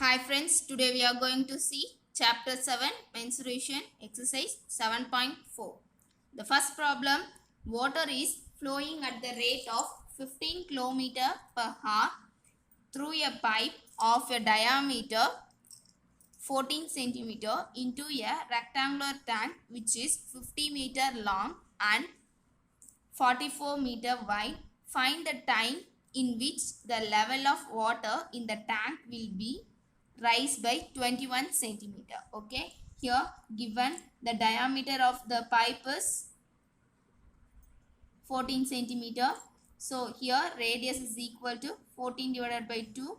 Hi friends, today we are going to see chapter 7 mensuration exercise 7.4. The first problem, water is flowing at the rate of 15 km per hour through a pipe of a diameter 14 centimeter into a rectangular tank which is 50-meter long and 44-meter wide. Find the time in which the level of water in the tank will be rise by 21 centimeter. Okay, here given the diameter of the pipe is 14 centimeter. So here radius is equal to 14 divided by 2.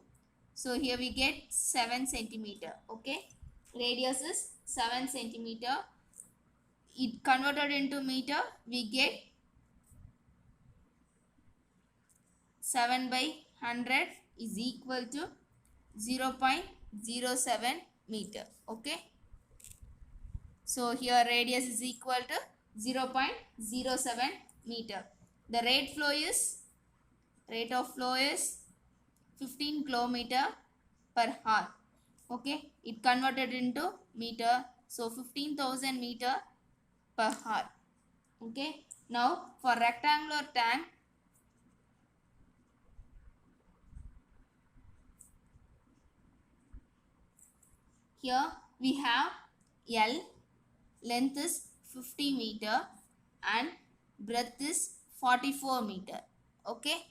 So here we get 7 centimeter. Okay, radius is 7 centimeter. It converted into meter, we get 7 by 100 is equal to 0.07 meter. Okay, so here radius is equal to 0.07 meter. The rate of flow is 15 kilometer per hour. Okay, it converted into meter, so 15,000 meter per hour. Okay, now for rectangular tank, here we have L, length is 50 meter and breadth is 44 meter. Okay,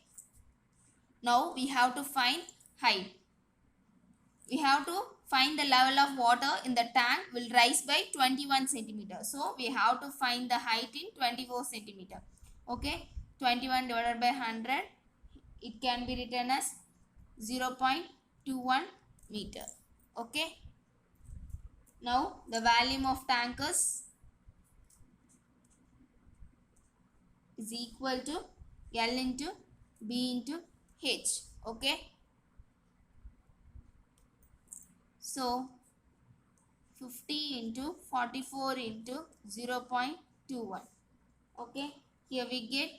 now we have to find height. We have to find the level of water in the tank will rise by 21 centimeter. So we have to find the height in 24 centimeter. Okay, 21 divided by 100, it can be written as 0.21 meter. Okay, now the volume of tank is equal to L into B into H. Okay, so 50 into 44 into 0.21. Okay, here we get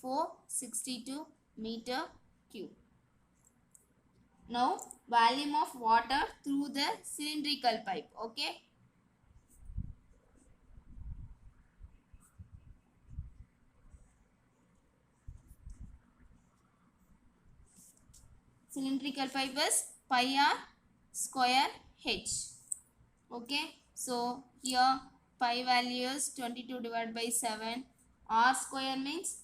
462 meter cube. Now volume of water through the cylindrical pipe. Okay, cylindrical pipe is pi r square h. Okay, so here pi value is 22 divided by 7. R square means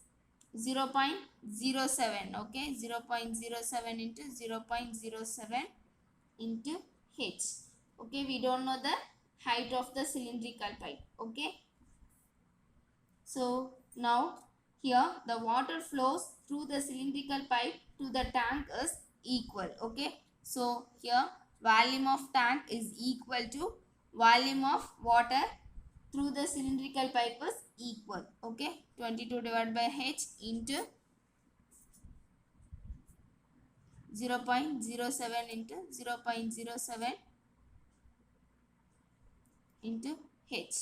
0.07. Okay, 0.07 into 0.07 into h. Okay, we don't know the height of the cylindrical pipe. Okay, so now here the water flows through the cylindrical pipe to the tank is equal. Okay, so here volume of tank is equal to volume of water through the cylindrical pipe is equal. Okay, 22 divided by h into 0.07 into 0.07 into h.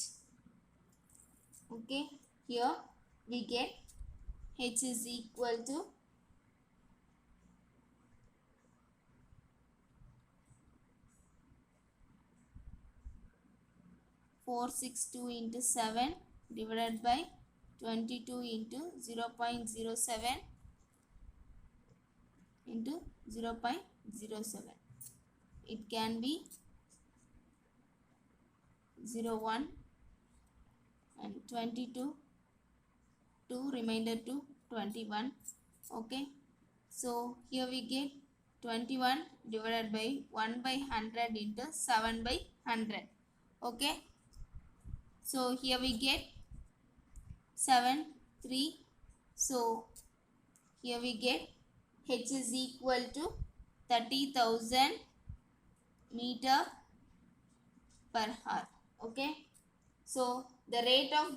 Okay, here we get h is equal to 462 into 7 divided by 22 into 0.07 into 0.07. It can be 01 and 22, 2 remainder to 21. Okay, so here we get 21 divided by 1 by 100 into 7 by 100. Okay, so here we get 7, 3. So here we get h is equal to 30,000 meter per hour. Okay, so the rate of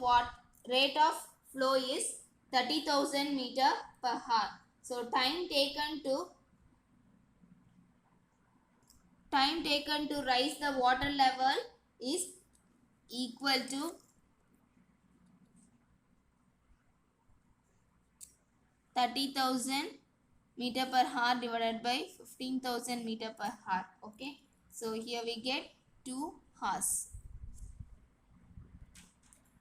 flow is 30,000 meter per hour. So time taken to rise the water level is equal to 30,000 meter per hour divided by 15,000 meter per hour. Okay, So here we get 2 hours.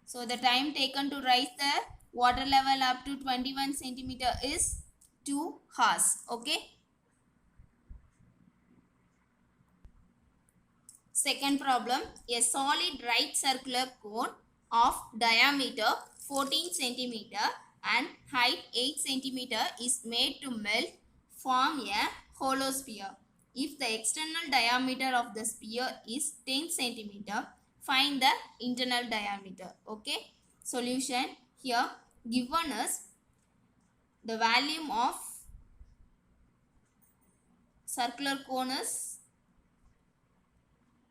So the time taken to rise the water level up to 21 centimeter is 2 hours. Okay. Second problem, a solid right circular cone of diameter 14 centimeter and height 8 centimeter is made to melt, form a hollow sphere. If the external diameter of the sphere is 10 centimeter, find the internal diameter. Okay. Solution, here given us the volume of circular cone is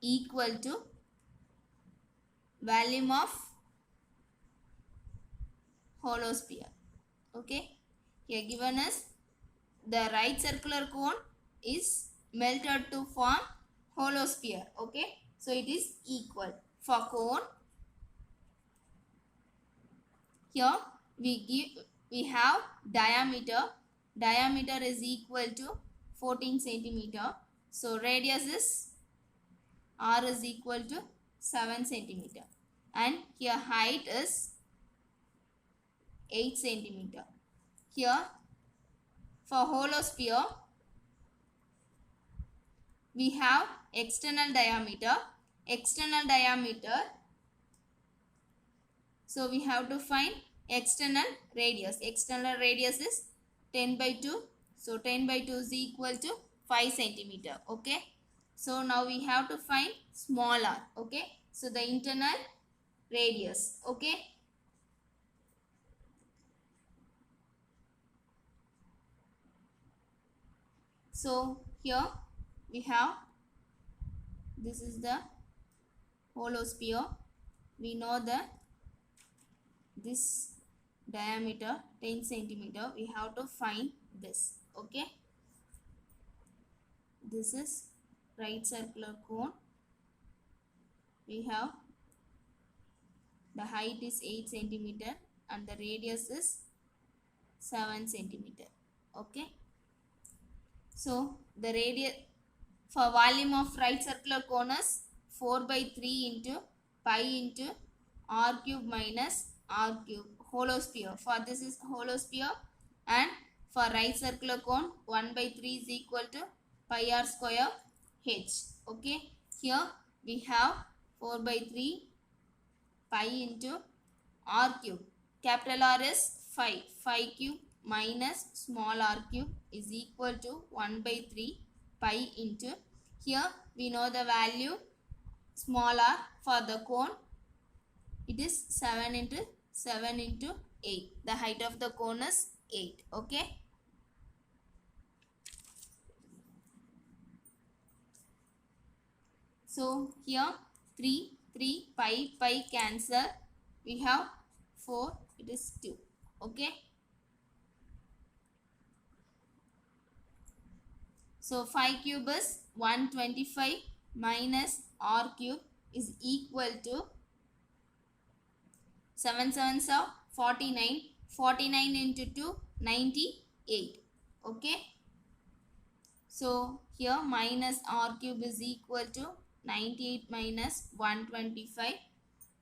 equal to volume of hollow sphere. Okay. Here given us the right circular cone is melted to form hollow sphere. Okay. So it is equal. For cone, here we have diameter. Diameter is equal to 14 centimeter. So radius is r is equal to 7 centimeter. And here height is 8 centimeter. Here for hollow sphere we have external diameter. External diameter. So we have to find external radius. External radius is 10 by 2. So 10 by 2 is equal to 5 centimeter. Okay. So now we have to find small r. Okay. So the internal radius. Okay. So here we have, this is the hollow sphere. We know that this diameter 10 centimeter. We have to find this. Okay. This is right circular cone. We have the height is 8 centimeter and the radius is 7 centimeter. Okay. So the radius for volume of right circular cone is 4 by 3 into pi into r cube minus r cube, hollow sphere. For this is hollow sphere, and for right circular cone 1 by 3 is equal to pi r square h. Okay. Here we have 4 by 3 pi into r cube. Capital R is 5. 5 cube minus small r cube is equal to 1 by 3 pi into, here we know the value small r for the cone. It is 7 into 7 into 8. The height of the cone is 8. Okay. So here 3 pi cancel. We have 4. It is 2. Okay. So 5 cube is 125 minus r cube is equal to 7 sevens are 49. 49 into 2, 98. Okay. So here minus r cube is equal to 98 minus 125.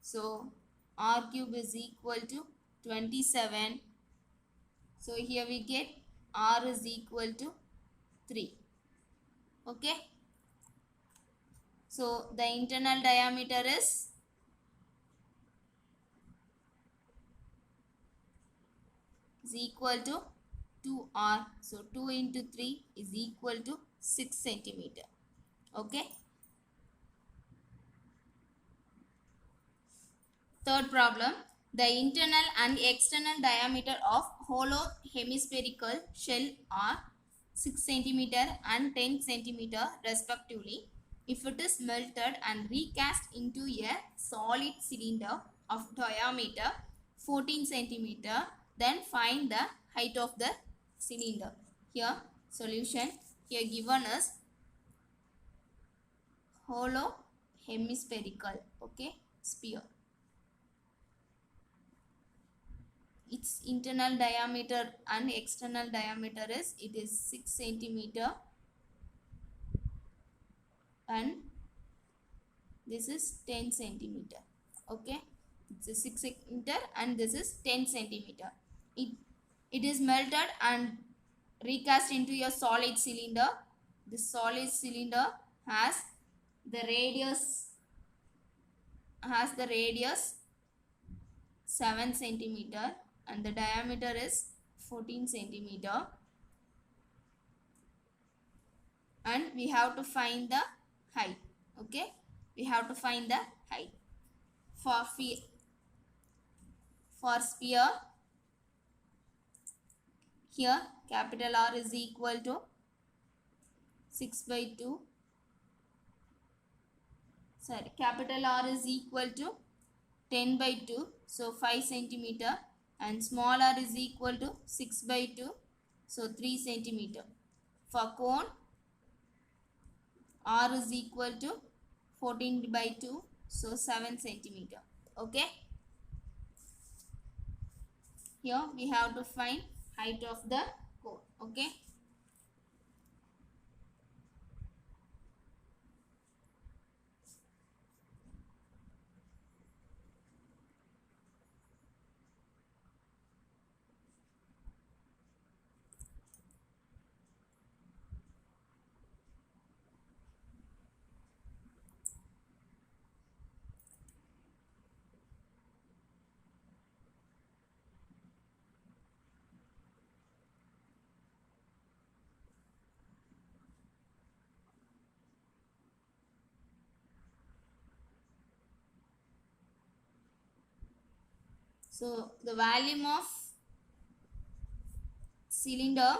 So r cube is equal to 27. So here we get r is equal to 3. Okay. So the internal diameter is equal to 2r. So 2 into 3 is equal to 6 centimeter. Okay. Third problem. The internal and external diameter of hollow hemispherical shell are 6 centimeter and 10 centimeter respectively. If it is melted and recast into a solid cylinder of diameter 14 centimeter, then find the height of the cylinder. Here solution, here given us hollow hemispherical, okay, sphere. Its internal diameter and external diameter is, it is 6 centimeter and this is 10 centimeter. Okay, it's a 6 centimeter and this is 10 centimeter. It is melted and recast into a solid cylinder. This solid cylinder has the radius 7 centimeter and the diameter is 14 centimeter, and we have to find the height. Okay, we have to find the height for sphere. Here capital R is equal to 6 by 2. Sorry, capital R is equal to 10 by 2, so 5 centimeter, and small r is equal to 6 by 2, so 3 centimeter. For cone, r is equal to 14 by 2, so 7 centimeter. Okay. Here we have to find height of the cone. Okay. So the volume of cylinder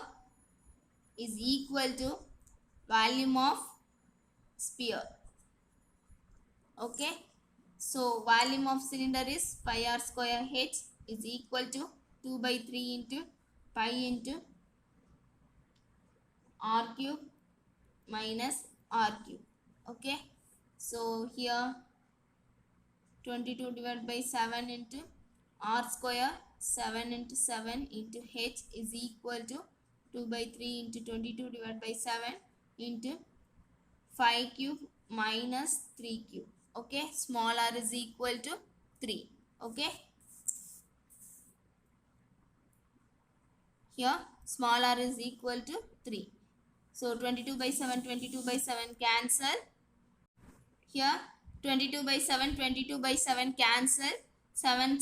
is equal to volume of sphere. Okay, so volume of cylinder is pi r square h is equal to 2 by 3 into pi into r cube minus r cube. Okay, so here 22 divided by 7 into r square, 7 into 7 into h is equal to 2 by 3 into 22 divided by 7 into 5 cube minus 3 cube. Okay, small r is equal to 3. Okay, here small r is equal to 3. So 22 by 7 cancel. Here 22 by 7 cancel. 7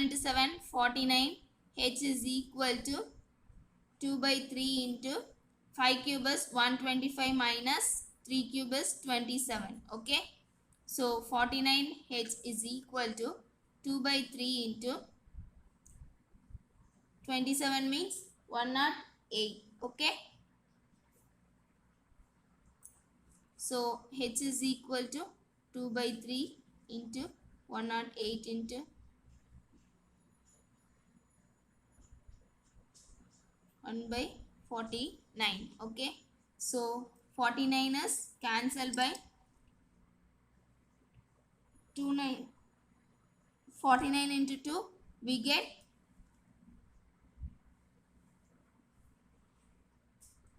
into 7 49. H is equal to 2 by 3 into 5 cube is 125 minus 3 cube is 27. Okay, so 49 H is equal to 2 by 3 into 27 means 108. Okay, so H is equal to 2 by 3 into 108 into 1 by 49. Okay, so 49 is cancelled by 49 into 2 we get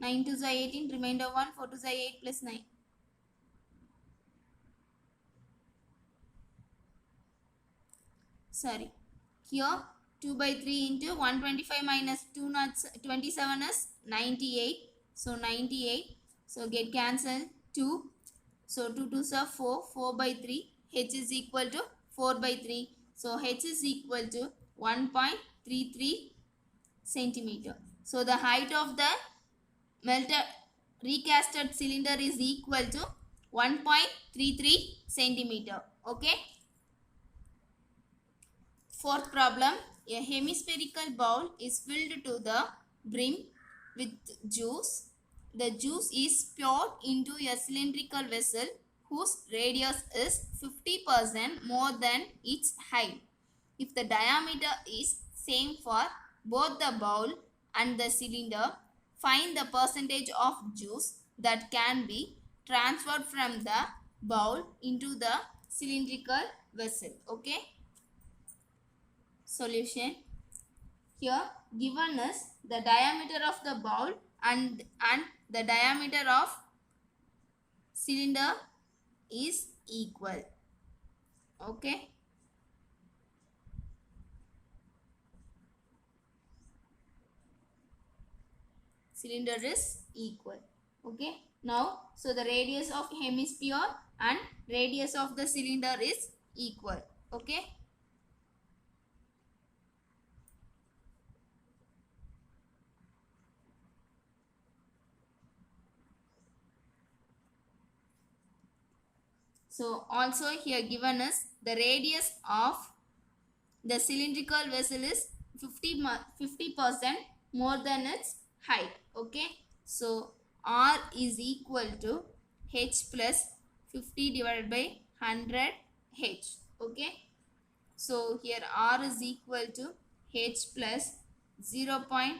9 2s are 18, remainder 1, 4 2s are 8 plus 9. Sorry, here 2 by 3 into 125 minus 27 is 98. So 98. So get cancelled 2. So 2 2s are 4. 4 by 3. H is equal to 4 by 3. So H is equal to 1.33 centimeter. So the height of the melted recasted cylinder is equal to 1.33 centimeter. Okay. Fourth problem, a hemispherical bowl is filled to the brim with juice. The juice is poured into a cylindrical vessel whose radius is 50% more than its height. If the diameter is same for both the bowl and the cylinder, find the percentage of juice that can be transferred from the bowl into the cylindrical vessel. Okay. Solution. Here given is the diameter of the bowl and the diameter of cylinder is equal. Okay. Cylinder is equal. Okay. Now, so the radius of hemisphere and radius of the cylinder is equal. Okay. So also here given is the radius of the cylindrical vessel is 50% more than its height. Okay. So R is equal to H plus 50 divided by 100 H. Okay. So here R is equal to H plus 0.5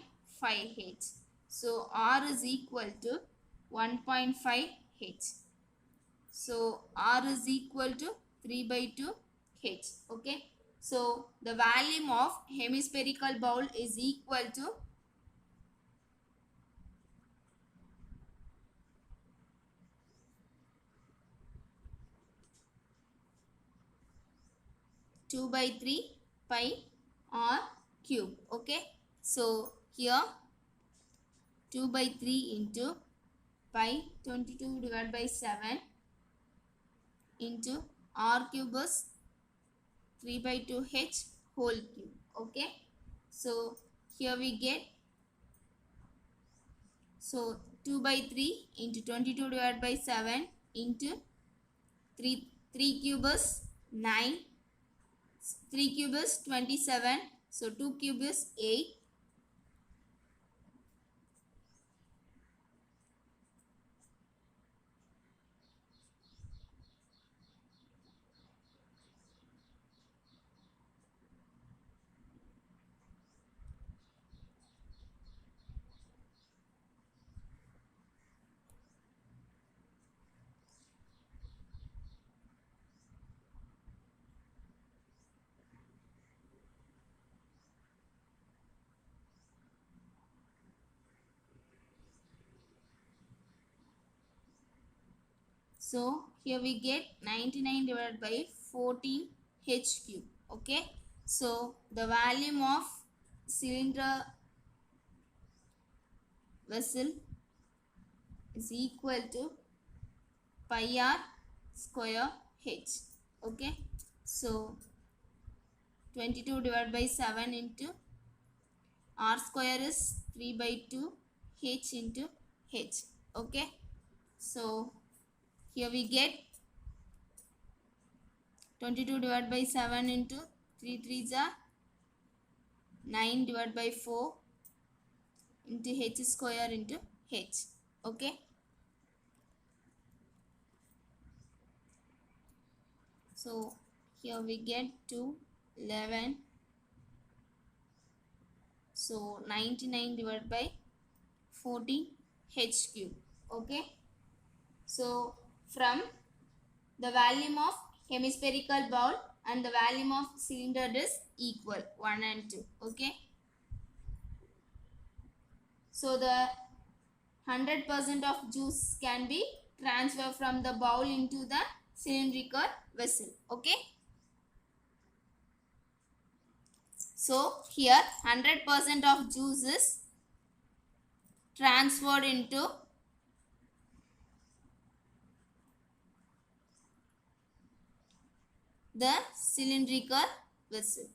H. So R is equal to 1.5 H. So R is equal to 3 by 2 H. Okay. So the volume of hemispherical bowl is equal to 2 by 3 pi R cube. Okay. So here 2 by 3 into pi 22 divided by 7 into R cube is 3 by 2 H whole cube. Okay. So here we get, so 2 by 3 into 22 divided by 7 into 3 cube is 9, 3 cube is 27, so 2 cube is 8. So here we get 99 divided by 14 H cube. Okay. So the volume of cylinder vessel is equal to pi R square H. Okay. So 22 divided by 7 into R square is 3 by 2 H into H. Okay. So here we get 22 divided by 7 into 3 3s are 9 divided by 4 into H square into H. Okay. So here we get 2 11. So 99 divided by 14 H cube. Okay. So from the volume of hemispherical bowl and the volume of cylinder is equal, 1 and 2. Okay. So the 100% of juice can be transferred from the bowl into the cylindrical vessel. Okay. So here 100% of juice is transferred into the cylindrical vessel.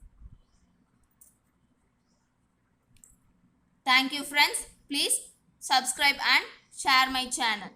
Thank you friends. Please subscribe and share my channel.